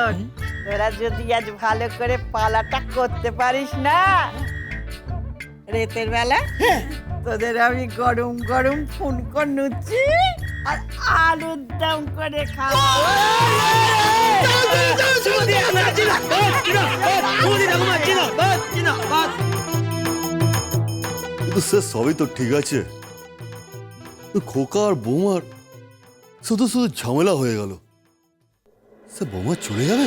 শোন, তোরা যদি আজ ভালো করে পালাটা করতে পারিস না, রাতের বেলা তোদের আমি গরম গরম ফুনকো লুচি আর আলুর দম করে খাবো। কিন্তু স্যার সবই তো ঠিক আছে, খোকা আর বৌমার শুধু শুধু ঝামেলা হয়ে গেল। স্যার বৌমা চলে যাবে?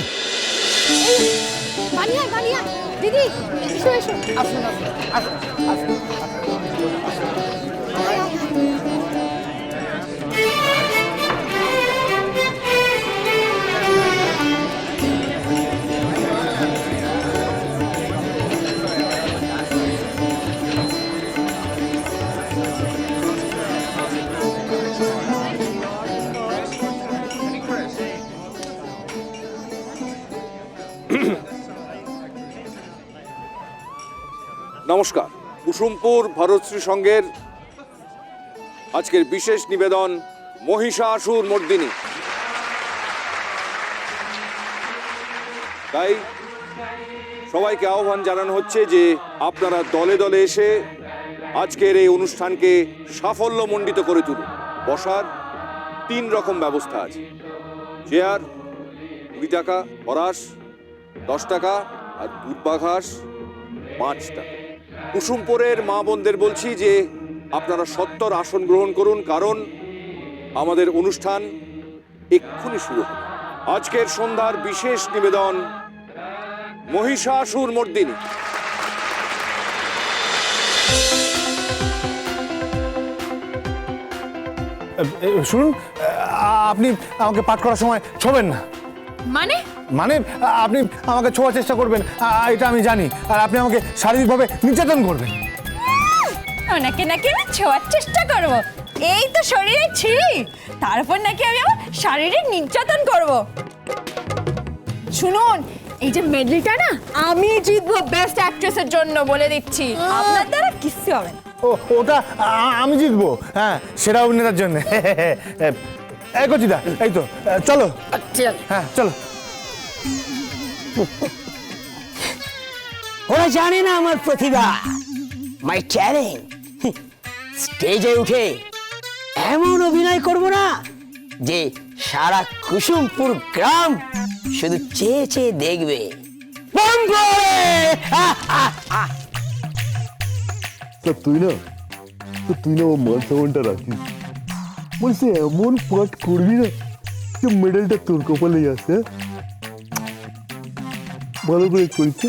দিদি এসো এসো। আসুন আসুন আসুন আসুন। নমস্কার। কুসুমপুর ভারতশ্রী সংঘের আজকের বিশেষ নিবেদন মহিষাসুর মর্দিনী। তাই সবাইকে আহ্বান জানানো হচ্ছে যে আপনারা দলে দলে এসে আজকের এই অনুষ্ঠানকে সাফল্যমণ্ডিত করে তুলুন। বসার 3 রকম ব্যবস্থা আছে। চেয়ার 20 টাকা, পরাশ 10 টাকা আর পূর্বাঘাস 5 টাকা। কুসুমপুরের মা বোনদের বলছি যে আপনারা সত্বর আসন গ্রহণ করুন, কারণ আমাদের অনুষ্ঠান এক্ষুনি শুরু হবে। আজকের সন্ধ্যার বিশেষ নিবেদন মহিষাসুর মর্দিনী। শুনুন, আপনি আমাকে পাঠ করার সময় ছোবেন না। মানে মানে আপনি আমাকে ছোঁয়ার চেষ্টা করবেন, এটা আমি জানি, আর আপনি আমাকে শারীরিকভাবে নির্যাতন করবেন। ওনাকে নাকি আমি ছোঁয়ার চেষ্টা করব, এই তো শরীরে ছিঁড়ি, তারপর নাকি আমি আমার শারীরিক নির্যাতন করব। শুনুন, এই যে মেডেলটা না আমি জিতবো বেস্ট অ্যাক্ট্রেসের জন্য, বলে দিচ্ছি। আপনার দ্বারা কিচ্ছু হবে না। ওটা আমি জিতবো, হ্যাঁ, সেরা অভিনেতার জন্য। এই কচিদা, এই তো, চলো। হ্যাঁ চলো। ওরা জানে না আমার প্রতিভা, মাই ট্যালেন্ট। স্টেজে উঠে এমন অভিনয় করব না যে সারা কুসুমপুর গ্রাম শুধু চেয়ে চেয়ে দেখবে। তুই না ও মান সম্মানটা রাখিস, বলছে এমন পাঠ করবি না যে মেডেলটা তোর কপালেই আসে। ভালো করে করিস।